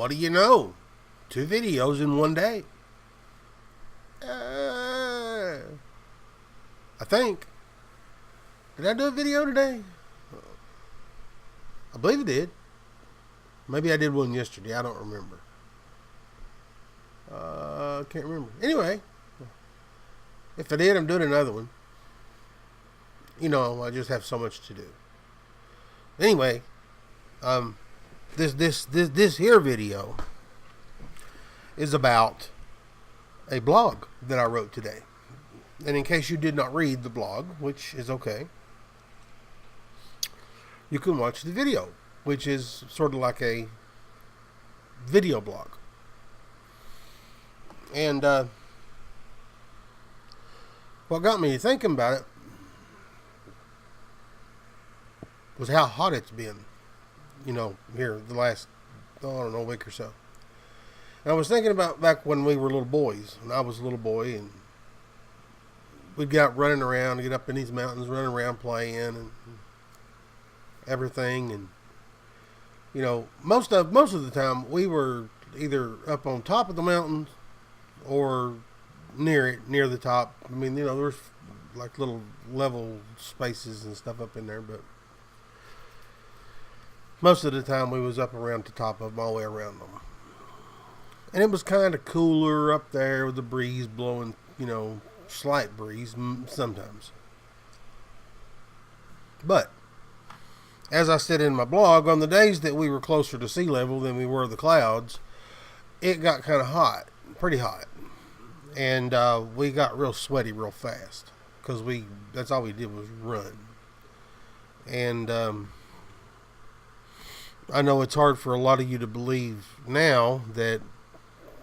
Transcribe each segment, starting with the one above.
what do you know? 2 videos in one day. I think. Did I do a video today? I believe I did. Maybe I did one yesterday. I don't remember. Can't remember. Anyway, if I did, I'm doing another one. You know, I just have so much to do. Anyway, this here video is about a blog that I wrote today. And in case you did not read the blog, which is okay, you can watch the video, which is sort of like a video blog. And what got me thinking about it was how hot it's been, you know, here the last, I don't know, week or so. And I was thinking about back when we were little boys, and I was a little boy, and we'd get out running around, get up in these mountains, running around playing and everything. And you know, most of the time we were either up on top of the mountains or near the top. I mean, you know, there's like little level spaces and stuff up in there, but most of the time we was up around the top of them, all the way around them. And it was kind of cooler up there with the breeze blowing, you know, slight breeze sometimes. But as I said in my blog, on the days that we were closer to sea level than we were the clouds, it got kind of hot, pretty hot. And we got real sweaty real fast because that's all we did was run. And I know it's hard for a lot of you to believe now that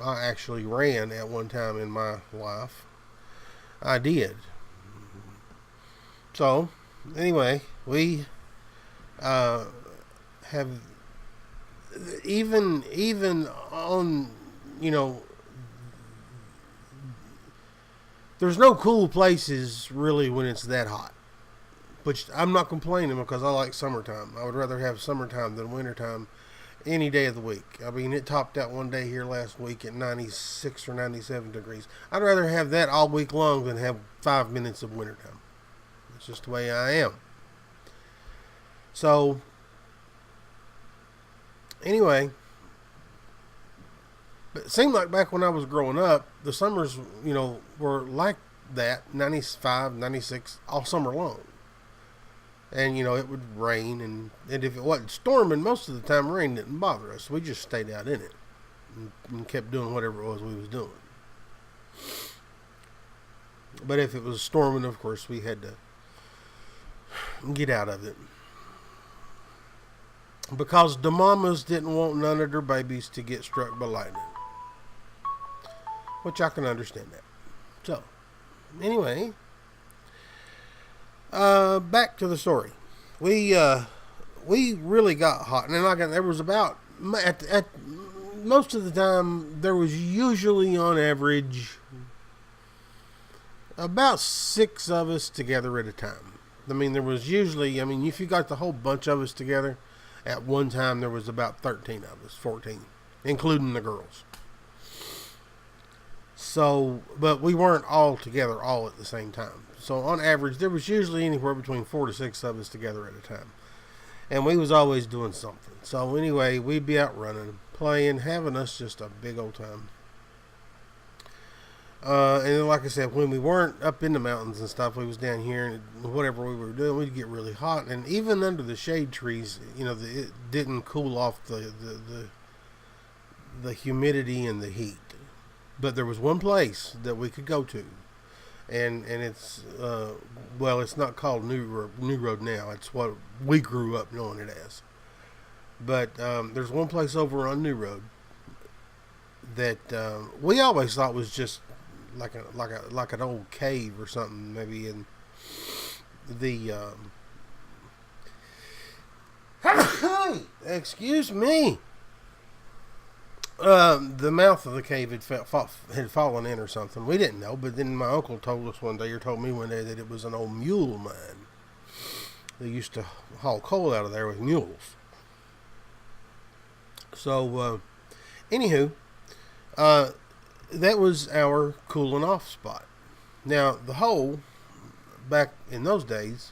I actually ran at one time in my life. I did. So, anyway, we have even on, you know, there's no cool places really when it's that hot. Which I'm not complaining because I like summertime. I would rather have summertime than wintertime any day of the week. I mean, it topped out one day here last week at 96 or 97 degrees. I'd rather have that all week long than have 5 minutes of wintertime. It's just the way I am. So, anyway, but it seemed like back when I was growing up, the summers, you know, were like that, 95, 96, all summer long. And, you know, it would rain, and if it wasn't storming, most of the time rain didn't bother us. We just stayed out in it and kept doing whatever it was we was doing. But if it was storming, of course, we had to get out of it. Because the mamas didn't want none of their babies to get struck by lightning. Which I can understand that. So, anyway, back to the story. We really got hot, and then there was about at most of the time there was usually on average about 6 of us together at a time. I mean, there was usually, I mean, if you got the whole bunch of us together at one time, there was about 13 of us, 14, including the girls. So, but we weren't all together all at the same time. So on average, there was usually anywhere between 4 to 6 of us together at a time. And we was always doing something. So anyway, we'd be out running, playing, having us just a big old time. And then, like I said, when we weren't up in the mountains and stuff, we was down here, and whatever we were doing, we'd get really hot. And even under the shade trees, you know, it didn't cool off the humidity and the heat. But there was one place that we could go to, and it's well, it's not called New Road now. It's what we grew up knowing it as. But there's one place over on New Road that we always thought was just like an old cave or something, maybe in the excuse me. The mouth of the cave had fallen in or something. We didn't know, but then my uncle told us one day, or told me one day, that it was an old mule mine. They used to haul coal out of there with mules. So, Anywho, uh, that was our cooling off spot. Now, the hole back in those days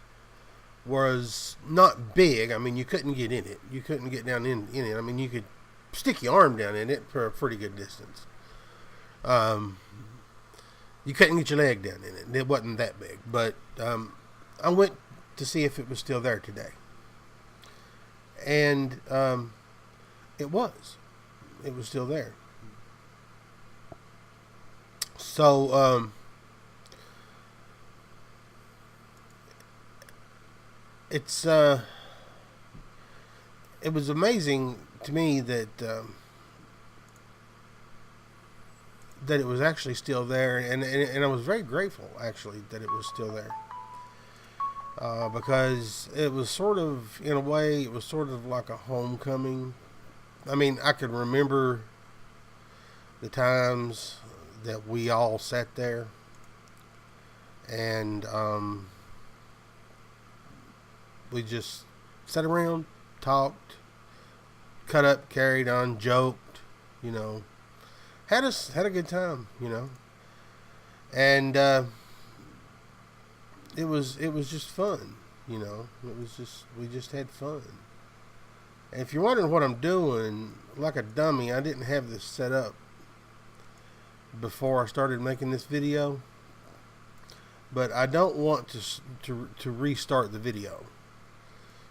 was not big. I mean, you couldn't get in it. You couldn't get down in it. I mean, you could stick your arm down in it for a pretty good distance. You couldn't get your leg down in it. It wasn't that big. But I went to see if it was still there today. And it was. It was still there. So, it was amazing to me that that it was actually still there, and I was very grateful actually that it was still there, because it was sort of, in a way, it was sort of like a homecoming. I mean, I could remember the times that we all sat there and we just sat around, talked, cut up, carried on, joked, you know, had a good time, you know, and it was just fun, you know. We just had fun. And if you're wondering what I'm doing, like a dummy, I didn't have this set up before I started making this video, but I don't want to restart the video.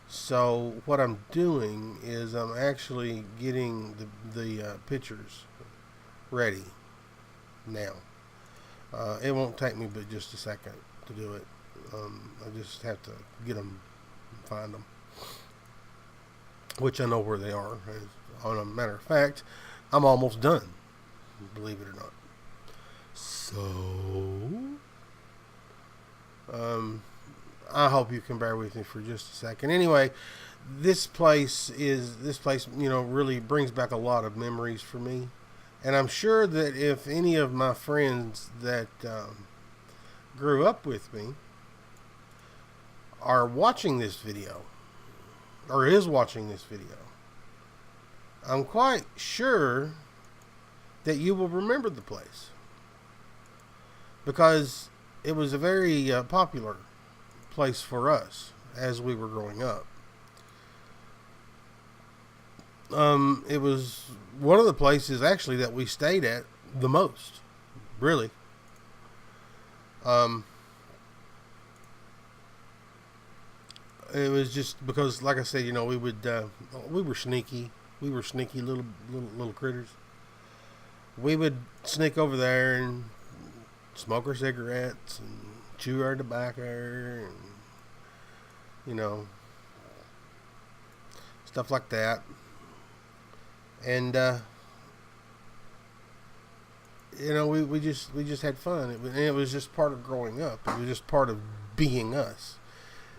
So what I'm doing is I'm actually getting the pictures ready now. It won't take me but just a second to do it. I just have to get them and find them, which I know where they are. As a matter of fact, I'm almost done, believe it or not. So, I hope you can bear with me for just a second. Anyway, this place, you know, really brings back a lot of memories for me. And I'm sure that if any of my friends that grew up with me are watching this video, or is watching this video, I'm quite sure that you will remember the place, because it was a very popular place for us as we were growing up. It was one of the places actually that we stayed at the most, really. It was just because, like I said, you know, we were sneaky. We were sneaky little critters. We would sneak over there and smoke our cigarettes and chew our tobacco and, you know, stuff like that. And you know, we just had fun. It was just part of growing up. It was just part of being us.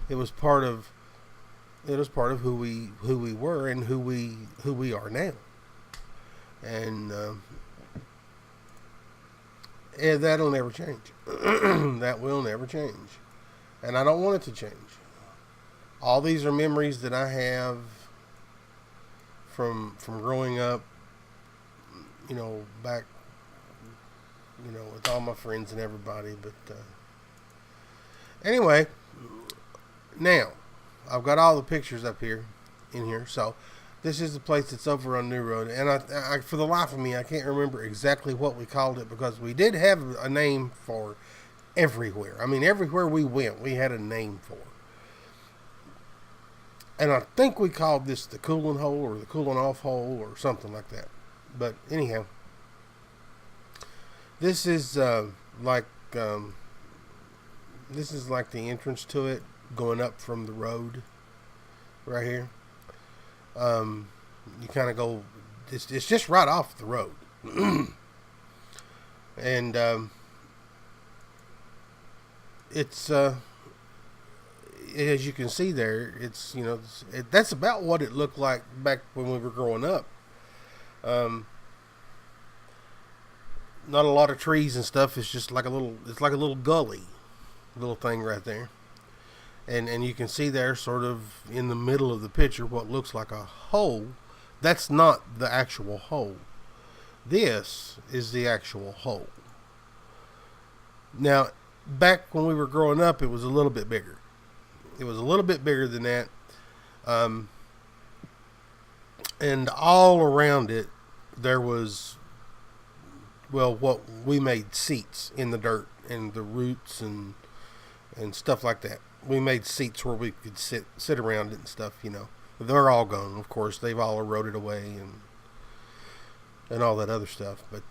It was part of who we were and who we are now. And that'll never change. That will never change. And I don't want it to change. All these are memories that I have from growing up, you know, back, you know, with all my friends and everybody. But anyway, now I've got all the pictures up here in here. So this is the place that's over on New Road, and I for the life of me, I can't remember exactly what we called it, because we did have a name for everywhere. I mean, everywhere we went, we had a name for. And I think we called this the cooling hole or the cooling off hole or something like that. But anyhow, this is like the entrance to it, going up from the road right here. You kind of go. It's just right off the road, and it's as you can see there, it's, you know, that's about what it looked like back when we were growing up. Not a lot of trees and stuff. It's just like it's like a little gully, little thing right there. And you can see there, sort of in the middle of the picture, what looks like a hole. That's not the actual hole. This is the actual hole. Now, back when we were growing up, it was a little bit bigger. It was a little bit bigger than that. And all around it, there was, well, what we made seats in the dirt and the roots and stuff like that. We made seats where we could sit around it and stuff, you know. They're all gone, of course. They've all eroded away and all that other stuff. But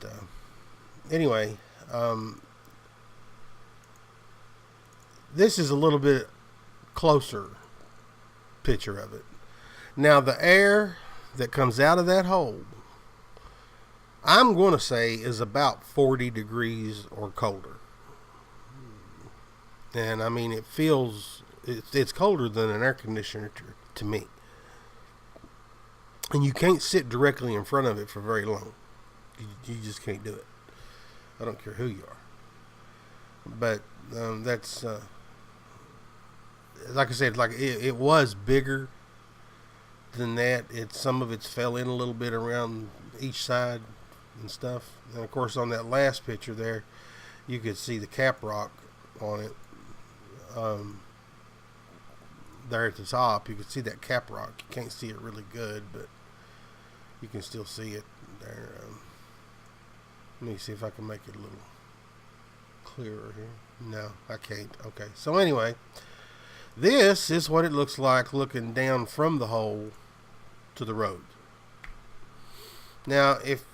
anyway, this is a little bit closer picture of it. Now, the air that comes out of that hole, I'm going to say, is about 40 degrees or colder. And I mean, it feels, it's colder than an air conditioner to me. And you can't sit directly in front of it for very long. You just can't do it. I don't care who you are. But that's, like I said, like it was bigger than that. Some of it's fell in a little bit around each side and stuff. And of course, on that last picture there, you could see the cap rock on it. There at the top, you can see that cap rock. You can't see it really good, but you can still see it there. Let me see if I can make it a little clearer here. No, I can't. Okay, so anyway, this is what it looks like looking down from the hole to the road. Now, if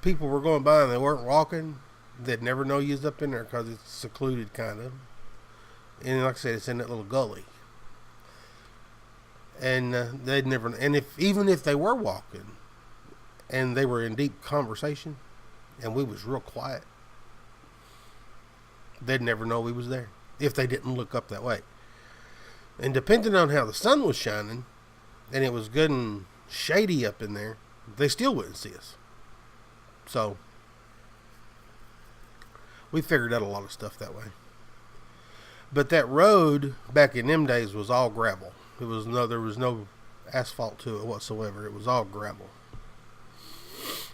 people were going by and they weren't walking, they'd never know you was up in there because it's secluded kind of. And like I said, it's in that little gully. And they'd never. And even if they were walking, and they were in deep conversation, and we was real quiet, they'd never know we was there if they didn't look up that way. And depending on how the sun was shining, and it was good and shady up in there, they still wouldn't see us. So we figured out a lot of stuff that way. But that road back in them days was all gravel. There was no asphalt to it whatsoever. It was all gravel.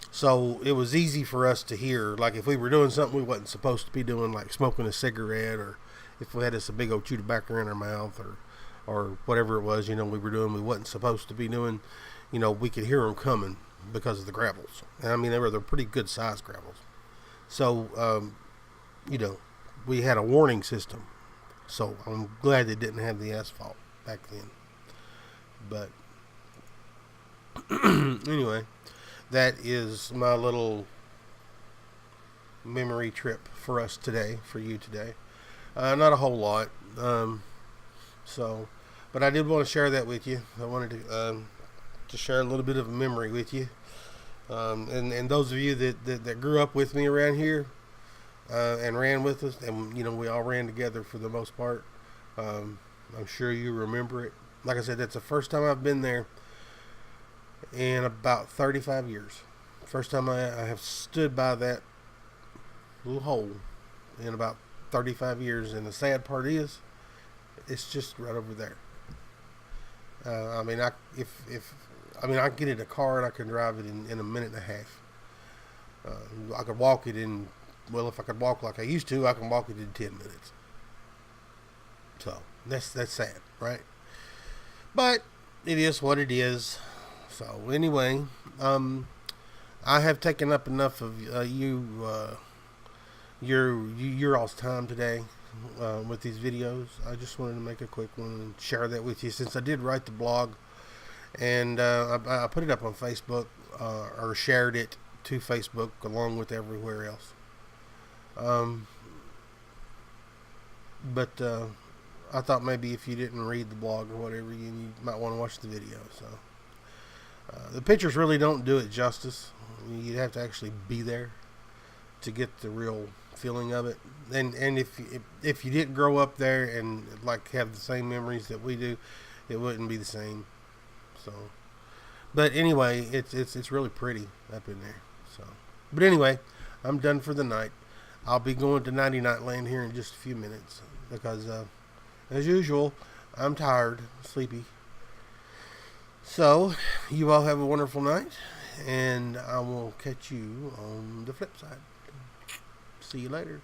So it was easy for us to hear, like if we were doing something we wasn't supposed to be doing, like smoking a cigarette, or if we had us a big old chew tobacco in our mouth, or whatever it was, you know, we were doing we wasn't supposed to be doing, you know, we could hear them coming because of the gravels. And I mean, they're pretty good sized gravels. So, you know, we had a warning system. So I'm glad they didn't have the asphalt back then. But anyway, that is my little memory trip for us today, for you today. Not a whole lot. But I did want to share that with you. I wanted to share a little bit of a memory with you. And those of you that grew up with me around here, and ran with us, and you know, we all ran together for the most part. I'm sure you remember it. Like I said, that's the first time I've been there in about 35 years. First time I have stood by that little hole in about 35 years. And the sad part is, it's just right over there. I mean, I can get in a car and I can drive it in a minute and a half. I could walk it in. Well, if I could walk like I used to, I can walk it in 10 minutes. So, that's sad, right? But, it is what it is. So, anyway, I have taken up enough of your all's time today with these videos. I just wanted to make a quick one and share that with you, since I did write the blog. And I put it up on Facebook, or shared it to Facebook along with everywhere else. But I thought maybe if you didn't read the blog or whatever, you might want to watch the video. So the pictures really don't do it justice. You'd have to actually be there to get the real feeling of it. And if you didn't grow up there and like have the same memories that we do, it wouldn't be the same. So, but anyway, it's really pretty up in there. So, but anyway, I'm done for the night. I'll be going to 99 Land here in just a few minutes because, as usual, I'm tired, sleepy. So, you all have a wonderful night, and I will catch you on the flip side. See you later.